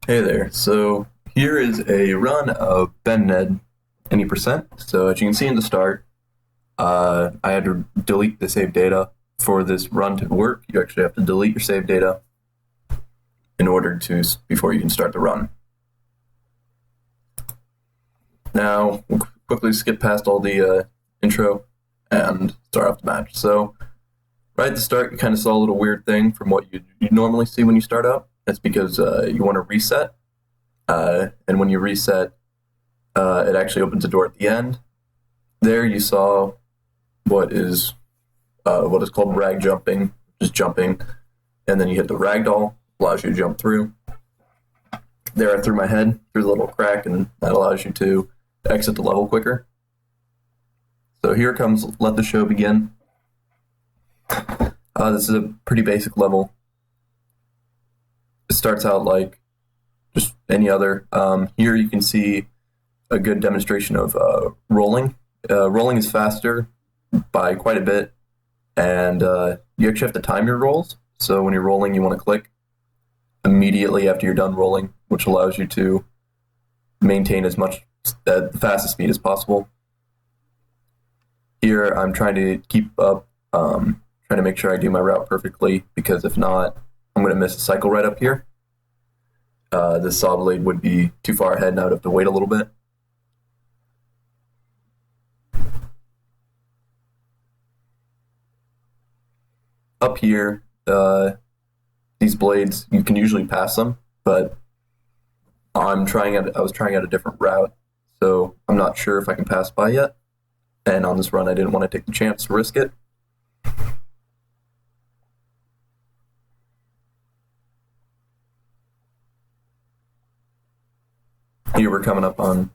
Hey there. So here is a run of Ben Ned any percent. So as you can see in the start, I had to delete the save data for this run to work. You actually have to delete your save data in order to before you can start the run. Now we'll quickly skip past all the intro and start off the match. So right at the start, you kind of saw a little weird thing from what you normally see when you start out. That's because you want to reset. And when you reset, it actually opens a door at the end. There you saw what is called rag jumping, just jumping, and then you hit the ragdoll, allows you to jump through. There I threw my head through the little crack, and that allows you to exit the level quicker. So here comes Let the Show Begin. This is a pretty basic level. It starts out like just any other. Here you can see a good demonstration of rolling. Rolling is faster by quite a bit, and you actually have to time your rolls. So when you're rolling, you want to click immediately after you're done rolling, which allows you to maintain as much the fastest speed as possible. Here I'm trying to keep up, trying to make sure I do my route perfectly, because if not, I'm going to miss a cycle right up here. This saw blade would be too far ahead and I would have to wait a little bit. Up here, these blades, you can usually pass them, but I was trying out a different route, so I'm not sure if I can pass by yet. And on this run, I didn't want to take the chance to risk it. Here we're coming up on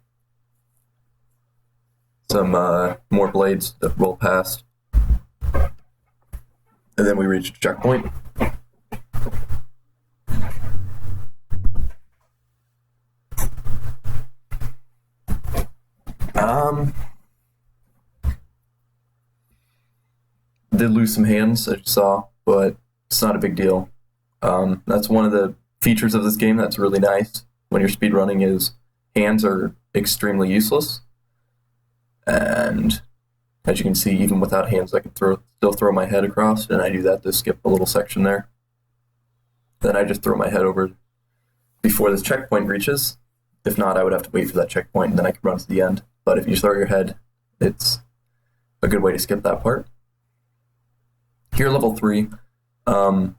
some more blades that roll past. And then we reach a checkpoint. Did lose some hands, as you saw, but it's not a big deal. That's one of the features of this game that's really nice when you're speedrunning is hands are extremely useless. And as you can see, even without hands, I can still throw my head across, and I do that to skip a little section there. Then I just throw my head over before this checkpoint reaches. If not, I would have to wait for that checkpoint, and then I can run to the end. But if you throw your head, it's a good way to skip that part. Here, level 3. For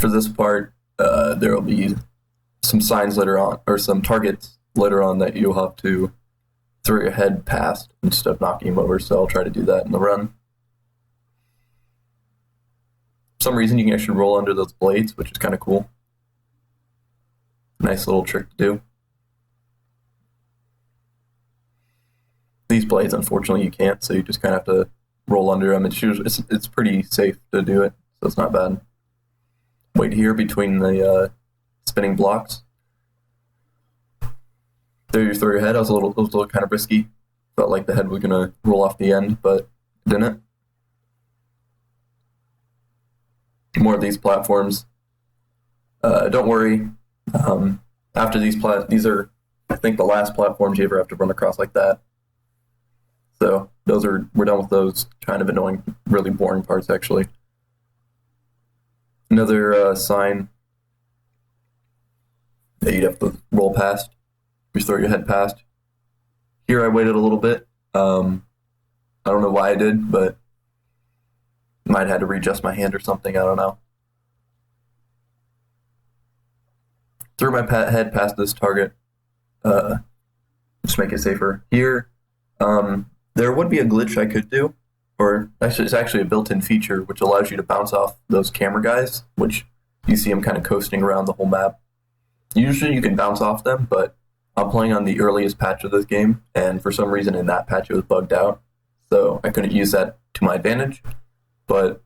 this part, there will be some signs later on, or some targets later on that you'll have to throw your head past instead of knocking him over, so I'll try to do that in the run. For some reason, you can actually roll under those blades, which is kind of cool. Nice little trick to do. These blades, unfortunately, you can't, so you just kind of have to roll under them. It's pretty safe to do it, so it's not bad. Wait here between the spinning blocks. There you throw your head. It was a little kind of risky. Felt like the head was gonna roll off the end, but it didn't. More of these platforms. Don't worry. After these are, I think, the last platforms you ever have to run across like that. So we're done with those kind of annoying, really boring parts, actually. Another sign that you'd have to roll past. You throw your head past. Here I waited a little bit. I don't know why I did, but might have had to readjust my hand or something. I don't know. Threw my head past this target. Just make it safer. Here, there would be a glitch I could do, or actually, it's actually a built-in feature which allows you to bounce off those camera guys, which you see them kind of coasting around the whole map. Usually you can bounce off them, but I'm playing on the earliest patch of this game, and for some reason in that patch it was bugged out, so I couldn't use that to my advantage. But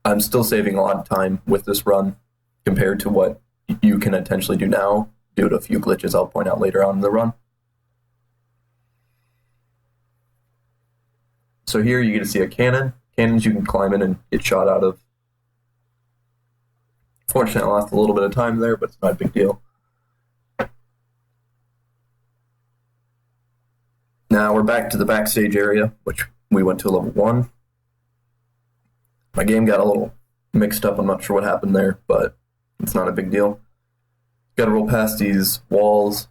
I'm still saving a lot of time with this run compared to what you can potentially do now due to a few glitches I'll point out later on in the run. So here you get to see a cannon. Cannons you can climb in and get shot out of. Fortunately, I lost a little bit of time there, but it's not a big deal. Now we're back to the backstage area, which we went to level 1. My game got a little mixed up. I'm not sure what happened there, but it's not a big deal. Got to roll past these walls.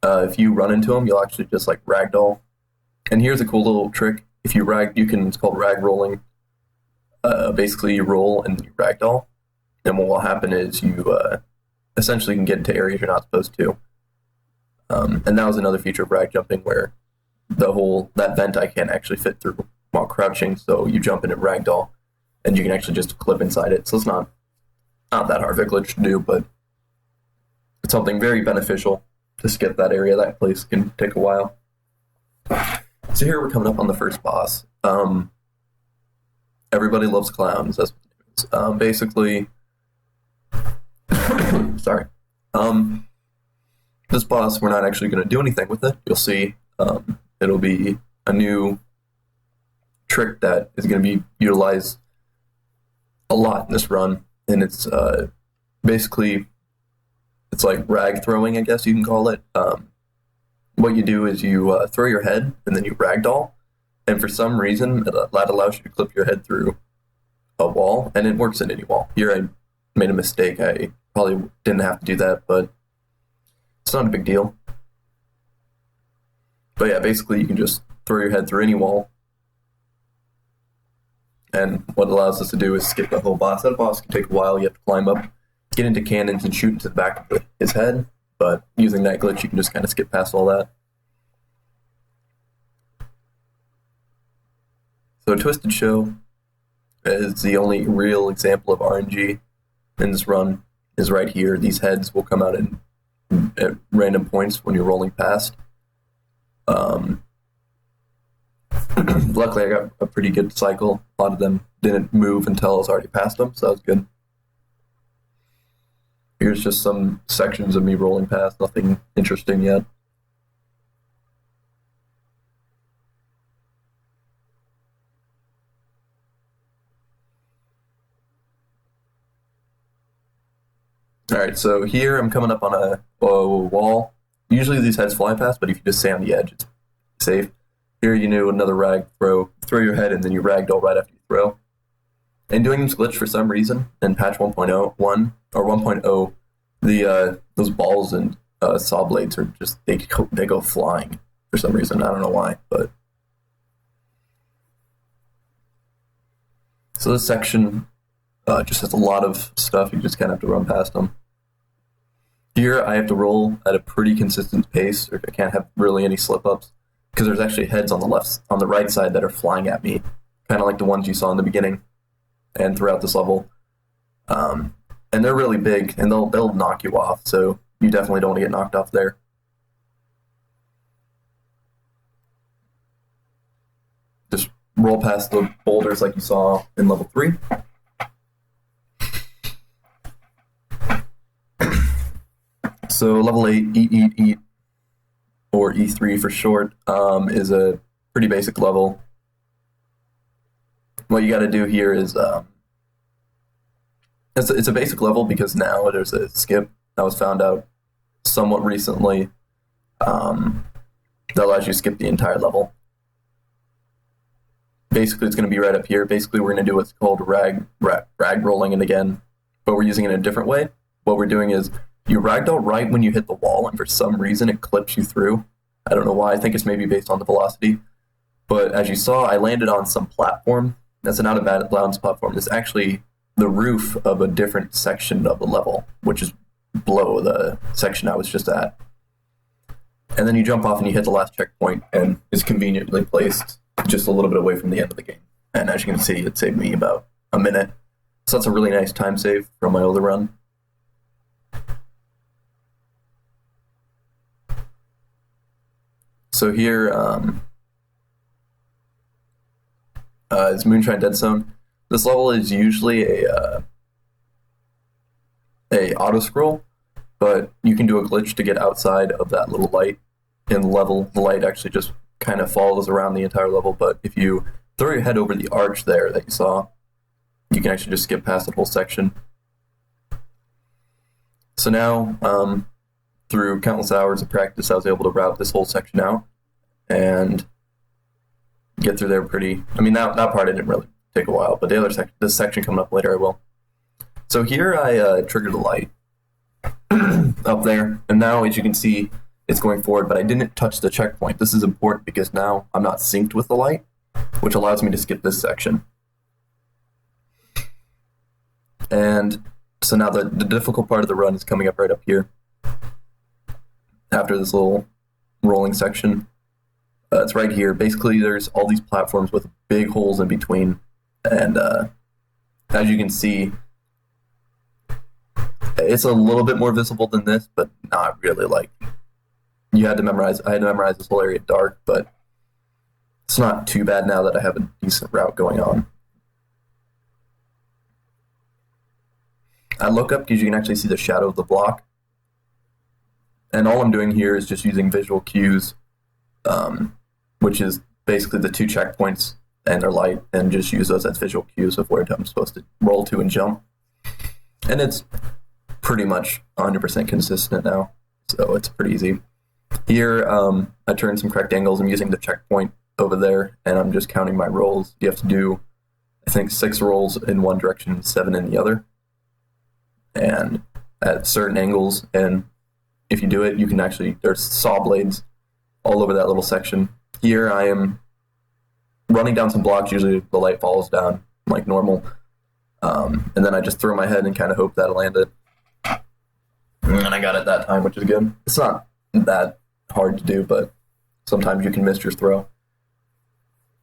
If you run into them, you'll actually just like ragdoll. And here's a cool little trick. If you rag, it's called rag rolling. Basically, you roll and you ragdoll. And what will happen is you essentially can get into areas you're not supposed to. And that was another feature of rag jumping where that vent I can't actually fit through while crouching, so you jump in and ragdoll, and you can actually just clip inside it. So it's not that hard of a glitch to do, but it's something very beneficial to skip that area. That place can take a while. So here we're coming up on the first boss. Everybody loves clowns. That's basically. Sorry. This boss, we're not actually going to do anything with it. You'll see. It'll be a new trick that is going to be utilized a lot in this run, and it's basically it's like rag throwing, I guess you can call it. What you do is you throw your head and then you ragdoll, and for some reason that allows you to clip your head through a wall, and it works in any wall. Here I made a mistake. I probably didn't have to do that, but it's not a big deal. But yeah, basically you can just throw your head through any wall. And what it allows us to do is skip the whole boss. That boss can take a while. You have to climb up, get into cannons, and shoot into the back of his head. But using that glitch, you can just kind of skip past all that. So Twisted Show is the only real example of RNG in this run is right here. These heads will come out at random points when you're rolling past. Luckily, I got a pretty good cycle. A lot of them didn't move until I was already past them, so that was good. Here's just some sections of me rolling past. Nothing interesting yet. Alright, so here I'm coming up on a wall. Usually these heads fly past, but if you just stay on the edge, it's safe. Here you do another rag throw. Throw your head and then you ragdoll right after you throw. And doing this glitch for some reason in patch 1.0, 1 or 1.0, those balls and saw blades are just they go flying for some reason. I don't know why, but so this section just has a lot of stuff. You just kind of have to run past them. Here I have to roll at a pretty consistent pace, or I can't have really any slip-ups, because there's actually heads on the right side that are flying at me, kind of like the ones you saw in the beginning and throughout this level. And they're really big, and they'll knock you off, so you definitely don't want to get knocked off there. Just roll past the boulders like you saw in level 3. So level 8, eat, or E3 for short, is a pretty basic level. What you got to do here is it's a basic level because now there's a skip that was found out somewhat recently that allows you to skip the entire level. Basically, it's going to be right up here. Basically, we're going to do what's called rag rolling, and again, but we're using it in a different way. What we're doing is you ragdoll right when you hit the wall, and for some reason it clips you through. I don't know why. I think it's maybe based on the velocity. But as you saw, I landed on some platform. That's not a bad bounce platform. It's actually the roof of a different section of the level, which is below the section I was just at. And then you jump off and you hit the last checkpoint, and it's conveniently placed just a little bit away from the end of the game. And as you can see, it saved me about a minute. So that's a really nice time save from my older run. So here is Moonshine Dead Zone. This level is usually a auto scroll, but you can do a glitch to get outside of that little light in the level. The light actually just kind of follows around the entire level, but if you throw your head over the arch there that you saw, you can actually just skip past that whole section. So now, through countless hours of practice, I was able to route this whole section out and get through there pretty. I mean, that part didn't really take a while, but the other section, this section coming up later, I will. So here I triggered the light up there, and now as you can see, it's going forward, but I didn't touch the checkpoint. This is important because now I'm not synced with the light, which allows me to skip this section. And so now the difficult part of the run is coming up right up here after this little rolling section. It's right here. Basically, there's all these platforms with big holes in between, and as you can see, it's a little bit more visible than this, but not really. Like, I had to memorize this whole area dark, but it's not too bad now that I have a decent route going on. I look up because you can actually see the shadow of the block, and all I'm doing here is just using visual cues, which is basically the 2 checkpoints and their light, and just use those as visual cues of where I'm supposed to roll to and jump. And it's pretty much 100% consistent now, so it's pretty easy. Here, I turned some correct angles. I'm using the checkpoint over there, and I'm just counting my rolls. You have to do, I think, 6 rolls in one direction and 7 in the other, and at certain angles. And if you do it, you can actually, there's saw blades all over that little section. Here I am running down some blocks. Usually the light falls down like normal, and then I just throw my head and kind of hope that I land it. And I got it that time, which is good. It's not that hard to do, but sometimes you can miss your throw.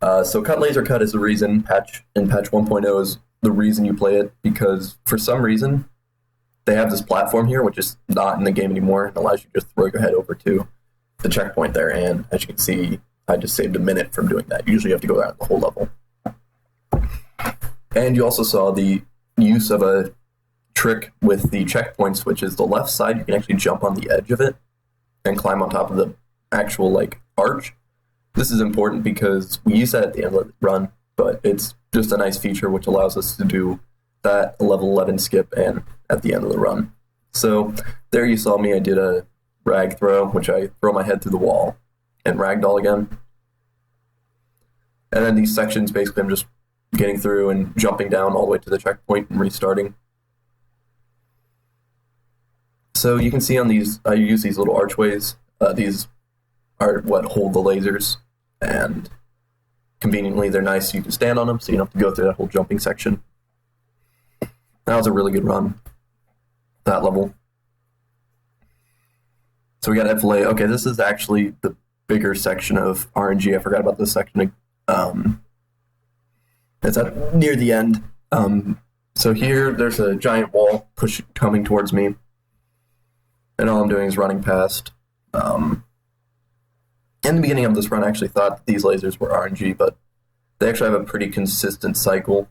So cut laser cut is the reason patch 1.0 is the reason you play it, because for some reason they have this platform here, which is not in the game anymore. It allows you to just throw your head over to the checkpoint there, and as you can see, I just saved a minute from doing that. Usually you have to go down the whole level. And you also saw the use of a trick with the checkpoints, which is the left side. You can actually jump on the edge of it and climb on top of the actual like arch. This is important because we use that at the end of the run, but it's just a nice feature which allows us to do that level 11 skip and at the end of the run. So there you saw me. I did a rag throw, which I throw my head through the wall and ragdoll again. And then these sections, basically I'm just getting through and jumping down all the way to the checkpoint and restarting. So you can see on these, I use these little archways. These are what hold the lasers, and conveniently they're nice. You can stand on them, so you don't have to go through that whole jumping section. That was a really good run, that level. So we got FLA. Okay, this is actually the bigger section of RNG. I forgot about this section. It's at near the end. So here, there's a giant wall coming towards me, and all I'm doing is running past. In the beginning of this run, I actually thought that these lasers were RNG, but they actually have a pretty consistent cycle,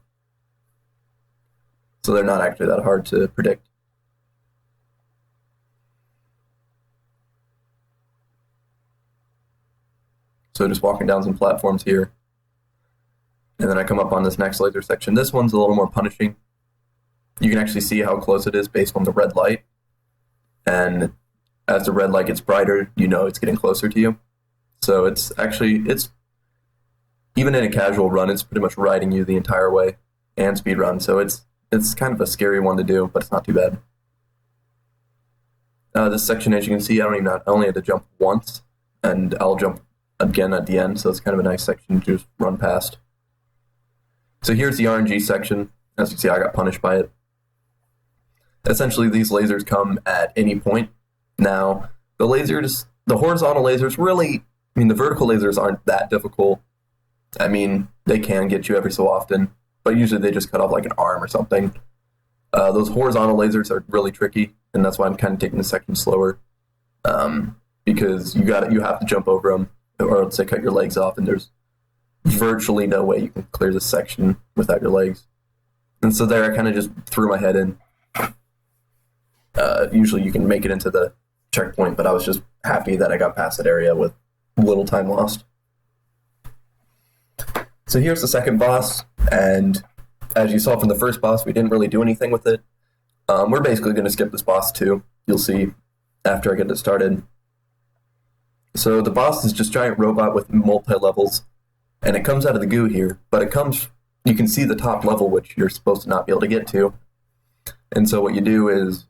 so they're not actually that hard to predict. So just walking down some platforms here, and then I come up on this next laser section. This one's a little more punishing. You can actually see how close it is based on the red light, and as the red light gets brighter, you know it's getting closer to you. So it's even in a casual run, it's pretty much riding you the entire way, and speed run. So it's kind of a scary one to do, but it's not too bad. This section, as you can see, I only had to jump once, and I'll jump again at the end. So it's kind of a nice section to just run past. So here's the RNG section. As you can see, I got punished by it. Essentially, these lasers come at any point. Now, the horizontal lasers really, the vertical lasers aren't that difficult. They can get you every so often, but usually they just cut off like an arm or something. Those horizontal lasers are really tricky, and that's why I'm kind of taking the section slower, because you have to jump over them, or else they cut your legs off, and there's virtually no way you can clear this section without your legs. And so there, I kind of just threw my head in. Usually you can make it into the checkpoint, but I was just happy that I got past that area with little time lost. So here's the second boss, and as you saw from the first boss, we didn't really do anything with it. We're basically going to skip this boss too. You'll see after I get it started. So the boss is just a giant robot with multi-levels, and it comes out of the goo here, but you can see the top level, which you're supposed to not be able to get to. And so what you do is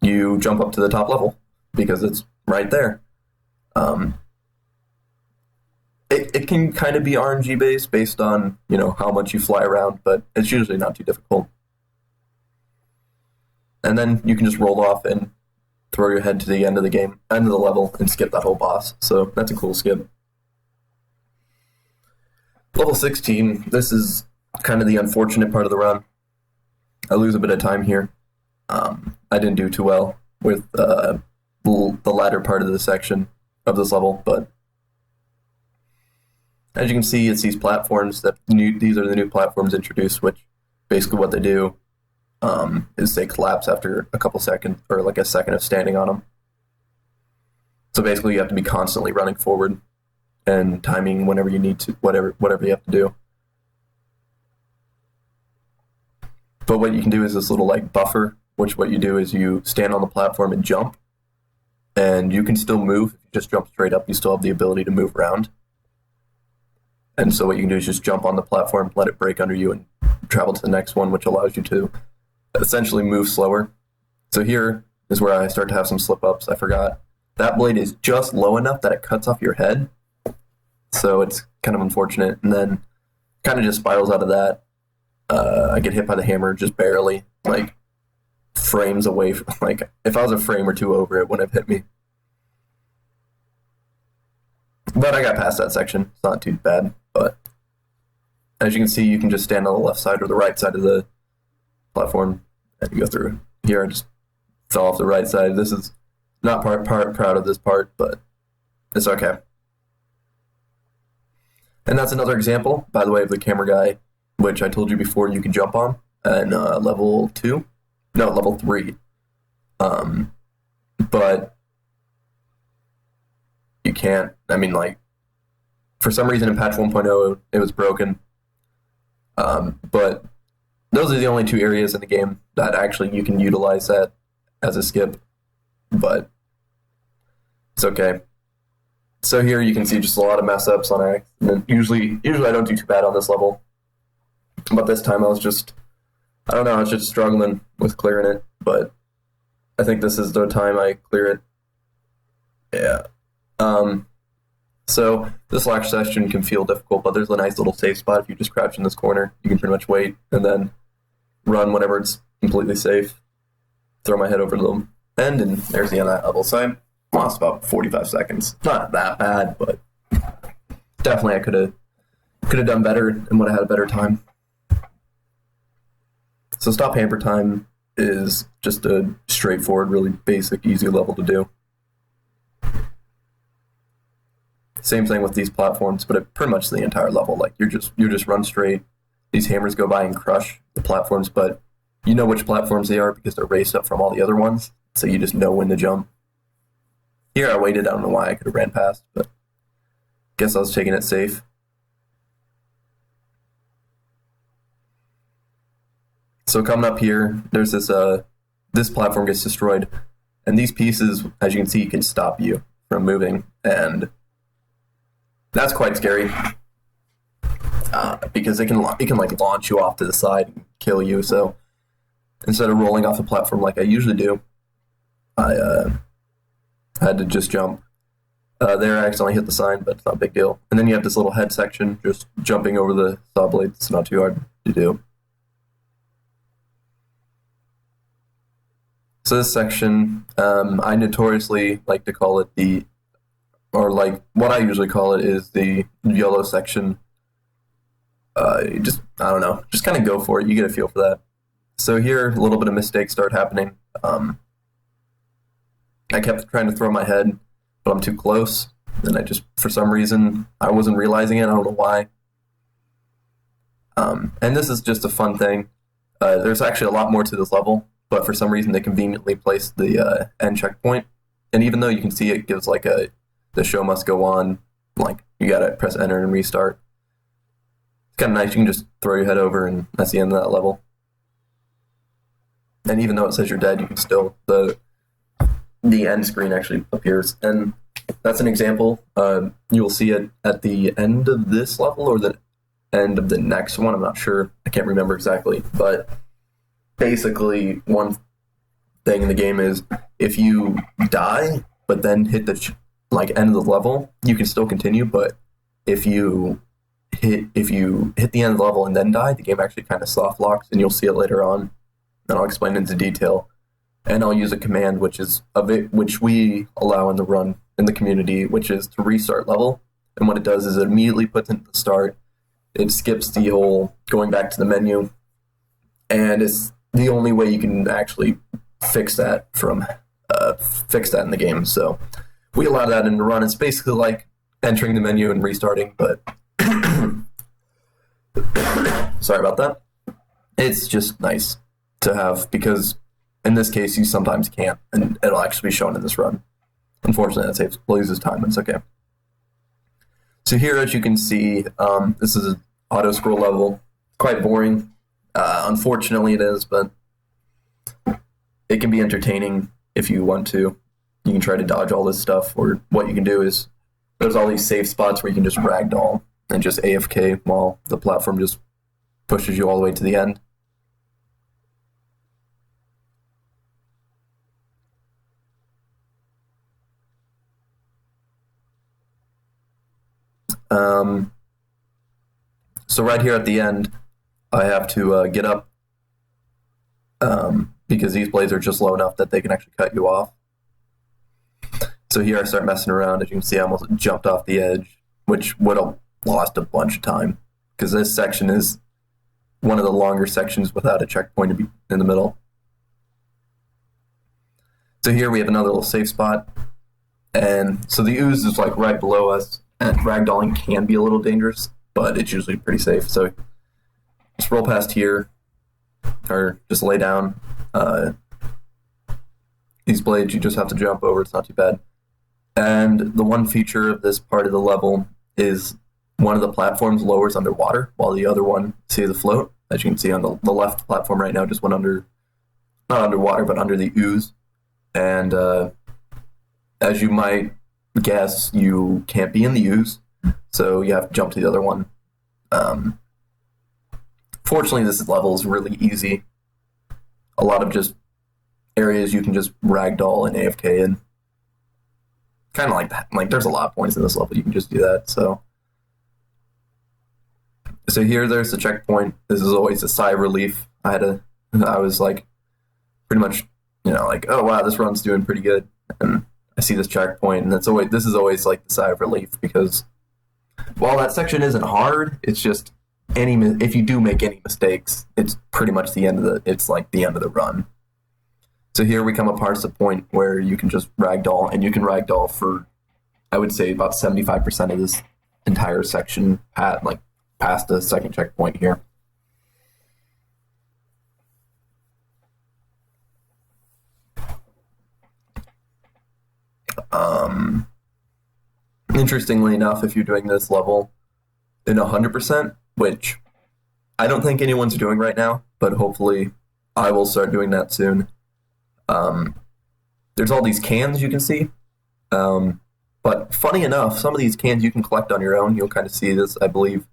you jump up to the top level because it's right there. It can kind of be RNG based on, how much you fly around, but it's usually not too difficult. And then you can just roll off and throw your head to the end of the level, and skip that whole boss. So that's a cool skip. Level 16, this is kind of the unfortunate part of the run. I lose a bit of time here. I didn't do too well with the latter part of the section of this level, but as you can see, it's these platforms these are the new platforms introduced, which basically what they do is they collapse after a couple seconds, or like a second of standing on them. So basically you have to be constantly running forward and timing whenever you need to, whatever you have to do. But what you can do is this little buffer, which what you do is you stand on the platform and jump, and you can still move. If you just jump straight up, you still have the ability to move around. And so what you can do is just jump on the platform, let it break under you, and travel to the next one, which allows you to essentially move slower. So here is where I start to have some slip-ups. I forgot. That blade is just low enough that it cuts off your head. So it's kind of unfortunate. And then kind of just spirals out of that. I get hit by the hammer just barely, frames away from, if I was a frame or two over, it wouldn't have hit me. But I got past that section. It's not too bad. But as you can see, you can just stand on the left side or the right side of the platform and go through. Here I just fell off the right side. This is not proud of this part, but it's okay. And that's another example, by the way, of the camera guy, which I told you before you can jump on in level 3. But you can't, for some reason in patch 1.0 it was broken. But those are the only 2 areas in the game that actually you can utilize that as a skip. But it's okay. So here you can see just a lot of mess ups on accident. Usually I don't do too bad on this level. But this time I was just struggling with clearing it. But I think this is the time I clear it. Yeah. So this last section can feel difficult, but there's a nice little safe spot. If you just crouch in this corner, you can pretty much wait and then run whenever it's completely safe. Throw my head over to the end, and there's the end of that level. So I lost about 45 seconds. Not that bad, but definitely I could have done better and would have had a better time. So stop hamper time is just a straightforward, really basic, easy level to do. Same thing with these platforms, but pretty much the entire level. You just run straight. These hammers go by and crush the platforms, but you know which platforms they are because they're raised up from all the other ones, so you just know when to jump. Here I waited. I don't know why. I could have ran past, but guess I was taking it safe. So coming up here, there's this platform gets destroyed, and these pieces, as you can see, can stop you from moving, and that's quite scary because it can launch you off to the side and kill you. So instead of rolling off the platform like I usually do, I had to just jump. There I accidentally hit the sign, but it's not a big deal. And then you have this little head section, just jumping over the saw blade. It's not too hard to do. So this section, I notoriously like to call it what I usually call it is the YOLO section. Just kind of go for it. You get a feel for that. So here, a little bit of mistakes start happening. I kept trying to throw my head, but I'm too close. And for some reason, I wasn't realizing it. I don't know why. And this is just a fun thing. There's actually a lot more to this level, but for some reason they conveniently placed the end checkpoint. And even though you can see it gives the show must go on, you gotta press enter and restart. It's kind of nice. You can just throw your head over, and that's the end of that level. And even though it says you're dead, you can still, the end screen actually appears. And that's an example. You will see it at the end of this level or the end of the next one. I'm not sure. I can't remember exactly. But basically, one thing in the game is if you die, but then hit the end of the level, you can still continue. But if you hit the end of the level and then die, the game actually kind of soft locks, and you'll see it later on. And I'll explain into detail. And I'll use a command which we allow in the run in the community, which is to restart level. And what it does is it immediately puts it at the start. It skips the whole going back to the menu, and it's the only way you can actually fix that in the game. So we allow that in the run. It's basically like entering the menu and restarting, but sorry about that. It's just nice to have, because in this case you sometimes can't, and it'll actually be shown in this run. Unfortunately, that saves Blaze's time, it's okay. So here, as you can see, this is an auto-scroll level. Quite boring. Unfortunately it is, but it can be entertaining if you want to. You can try to dodge all this stuff, or what you can do is there's all these safe spots where you can just ragdoll and just AFK while the platform just pushes you all the way to the end. So right here at the end, I have to get up because these blades are just low enough that they can actually cut you off. So here I start messing around. As you can see, I almost jumped off the edge, which would have lost a bunch of time, because this section is one of the longer sections without a checkpoint to be in the middle. So here we have another little safe spot. And so the ooze is like right below us, and ragdolling can be a little dangerous, but it's usually pretty safe. So just roll past here, or just lay down. These blades you just have to jump over, it's not too bad. And the one feature of this part of the level is one of the platforms lowers underwater, while the other one stays afloat. As you can see on the left platform right now just went under, not underwater, but under the ooze. And as you might guess, you can't be in the ooze, so you have to jump to the other one. Fortunately, this level is really easy. A lot of just areas you can just ragdoll and AFK in. Kind of like that. Like, there's a lot of points in this level you can just do that. So here, there's the checkpoint. This is always a sigh of relief. I was like, pretty much, like, oh wow, this run's doing pretty good, and I see this checkpoint, and this is always like the sigh of relief, because while that section isn't hard, it's just if you do make any mistakes, it's pretty much the end of the run. So here we come up past the point where you can just ragdoll, and you can ragdoll for, I would say, about 75% of this entire section, past the second checkpoint here. Interestingly enough, if you're doing this level in 100%, which I don't think anyone's doing right now, but hopefully I will start doing that soon. There's all these cans you can see, but funny enough, some of these cans you can collect on your own. You'll kind of see this, I believe,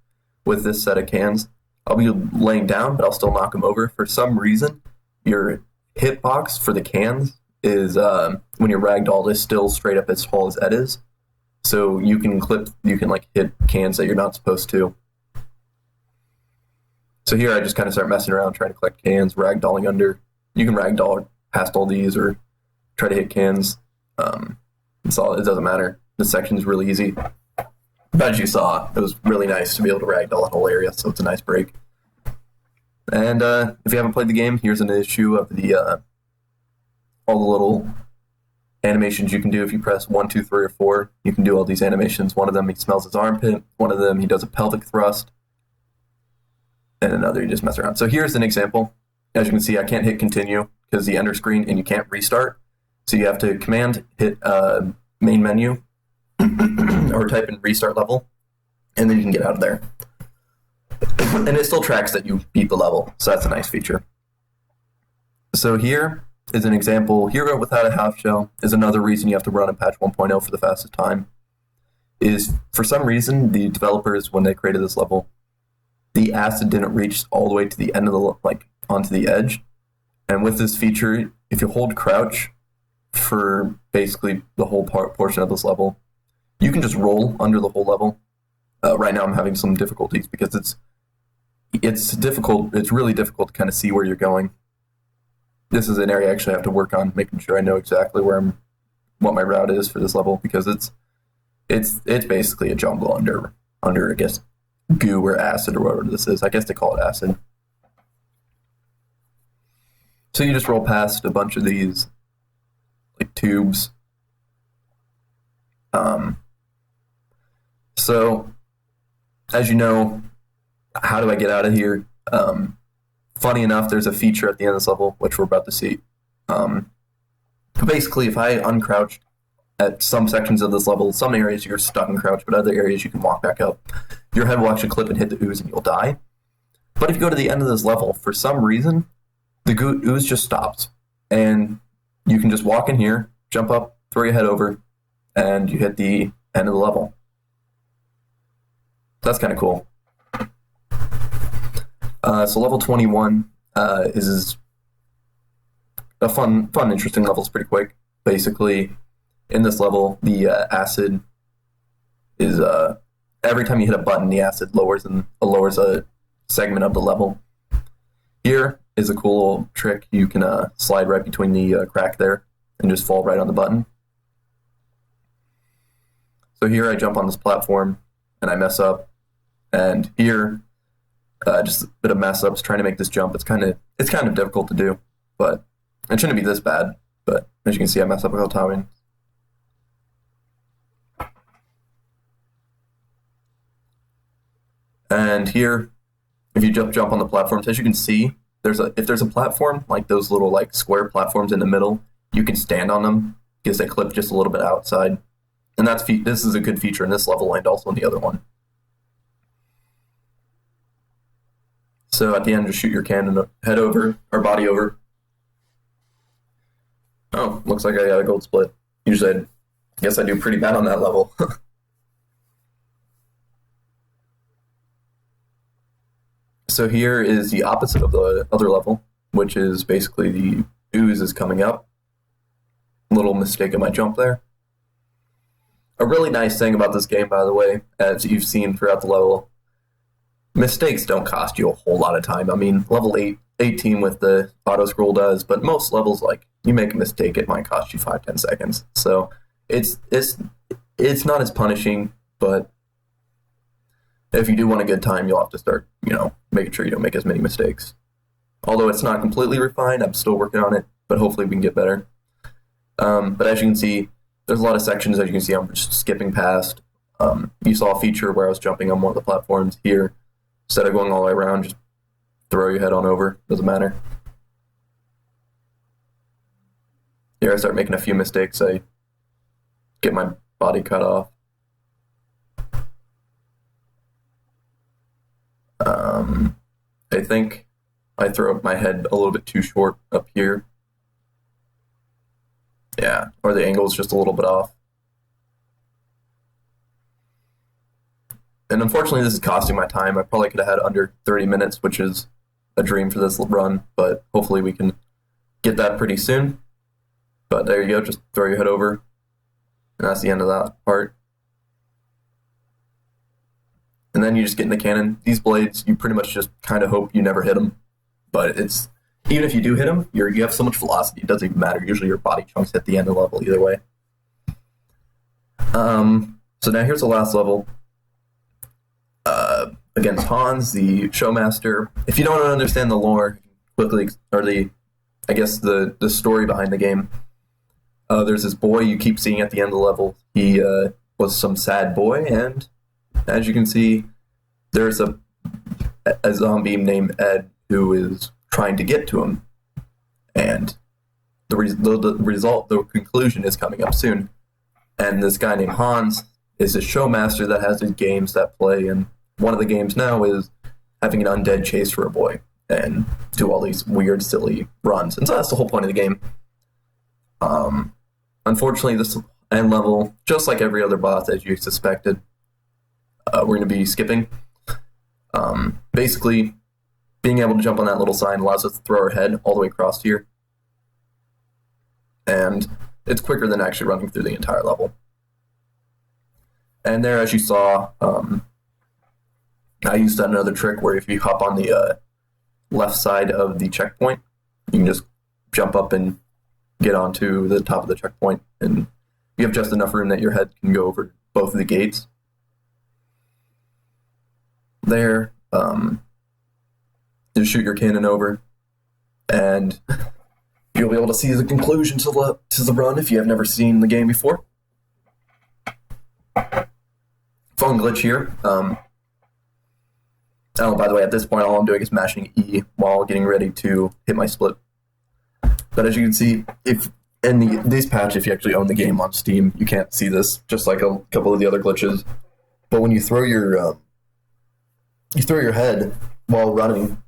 with this set of cans. I'll be laying down, but I'll still knock them over. For some reason, your hitbox for the cans is, when you're ragdolled, is still straight up as tall as Ed is. So you can hit cans that you're not supposed to. So here I just kind of start messing around, trying to collect cans, ragdolling under. You can ragdoll past all these or try to hit cans. It doesn't matter. This section's really easy. But as you saw, it was really nice to be able to ragdoll a whole area, so it's a nice break. And if you haven't played the game, here's an issue of all the little animations you can do. If you press 1, 2, 3, or 4, you can do all these animations. One of them, he smells his armpit. One of them, he does a pelvic thrust. And another, you just mess around. So here's an example. As you can see, I can't hit continue because the enter screen, and you can't restart. So you have to command hit main menu or type in restart level, and then you can get out of there. And it still tracks that you beat the level, so that's a nice feature. So here is an example. Hero without a half shell is another reason you have to run in patch 1.0 for the fastest time. Is for some reason the developers, when they created this level, the acid didn't reach all the way to the end of the onto the edge. And with this feature, if you hold crouch for basically the whole portion of this level, you can just roll under the whole level. Right now I'm having some difficulties because it's difficult. It's really difficult to kind of see where you're going. This is an area I actually have to work on, making sure I know exactly what my route is for this level, because it's basically a jungle under I guess goo or acid or whatever this is. I guess they call it acid. So you just roll past a bunch of these like tubes. So as you know, how do I get out of here? Funny enough, there's a feature at the end of this level, which we're about to see. But basically, if I uncrouched at some sections of this level, some areas you're stuck in crouch, but other areas you can walk back up. Your head will actually clip and hit the ooze and you'll die. But if you go to the end of this level, for some reason, the ooze just stops. And you can just walk in here, jump up, throw your head over, and you hit the end of the level. That's kind of cool. So level 21 is a fun, interesting level. It's pretty quick. Basically, in this level, the acid is every time you hit a button, the acid lowers a segment of the level. Here is a cool little trick. You can slide right between the crack there and just fall right on the button. So here I jump on this platform and I mess up, and here just a bit of mess ups trying to make this jump. It's kind of difficult to do, but it shouldn't be this bad. But as you can see, I mess up a couple times. And here, if you jump on the platforms, as you can see, if there's a platform like those little like square platforms in the middle, you can stand on them because they clip just a little bit outside. And this is a good feature in this level and also in the other one. So at the end, just shoot your cannon head over or body over. Oh, looks like I got a gold split. Usually, I guess I do pretty bad on that level. So here is the opposite of the other level, which is basically the ooze is coming up. Little mistake in my jump there. A really nice thing about this game, by the way, as you've seen throughout the level, mistakes don't cost you a whole lot of time. I mean, level 18 with the auto scroll does, but most levels, like, you make a mistake, it might cost you 5-10 seconds. So it's not as punishing, but if you do want a good time, you'll have to start, making sure you don't make as many mistakes. Although it's not completely refined, I'm still working on it, but hopefully we can get better. But as you can see, there's a lot of sections, as you can see, I'm just skipping past. You saw a feature where I was jumping on one of the platforms. Here, instead of going all the way around, just throw your head on over. Doesn't matter. Here, I start making a few mistakes. I get my body cut off. I think I throw my head a little bit too short up here. Yeah, or the angle is just a little bit off. And unfortunately, this is costing my time. I probably could have had under 30 minutes, which is a dream for this run, but hopefully we can get that pretty soon. But there you go, just throw your head over. And that's the end of that part. And then you just get in the cannon. These blades, you pretty much just kind of hope you never hit them. But even if you do hit them, you have so much velocity, it doesn't even matter. Usually your body chunks hit the end of the level either way. So now here's the last level. Against Hans, the showmaster. If you don't understand the lore quickly, or the story behind the game, there's this boy you keep seeing at the end of the level. He was some sad boy, and as you can see, there's a zombie named Ed who is trying to get to him, and the conclusion is coming up soon. And this guy named Hans is a showmaster that has these games that play, and one of the games now is having an undead chase for a boy. And do all these weird, silly runs. And so that's the whole point of the game. Unfortunately, this end level, just like every other boss, as you suspected, we're going to be skipping. Basically, being able to jump on that little sign allows us to throw our head all the way across here. And it's quicker than actually running through the entire level. And there, as you saw, I used another trick where if you hop on the left side of the checkpoint, you can just jump up and get onto the top of the checkpoint, and you have just enough room that your head can go over both of the gates. There, just shoot your cannon over, and you'll be able to see the conclusion to the run if you have never seen the game before. Phone glitch here. Oh, by the way, at this point, all I'm doing is mashing E while getting ready to hit my split. But as you can see, if in this patch, if you actually own the game on Steam, you can't see this, just like a couple of the other glitches. But when you throw your head while running,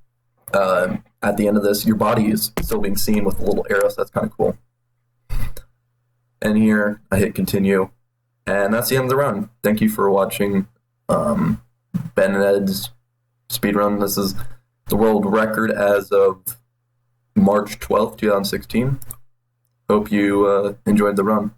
at the end of this, your body is still being seen with the little arrows. That's kind of cool. And here, I hit continue, and that's the end of the run. Thank you for watching Ben and Ed's speedrun. This is the world record as of March 12th, 2016. Hope you enjoyed the run.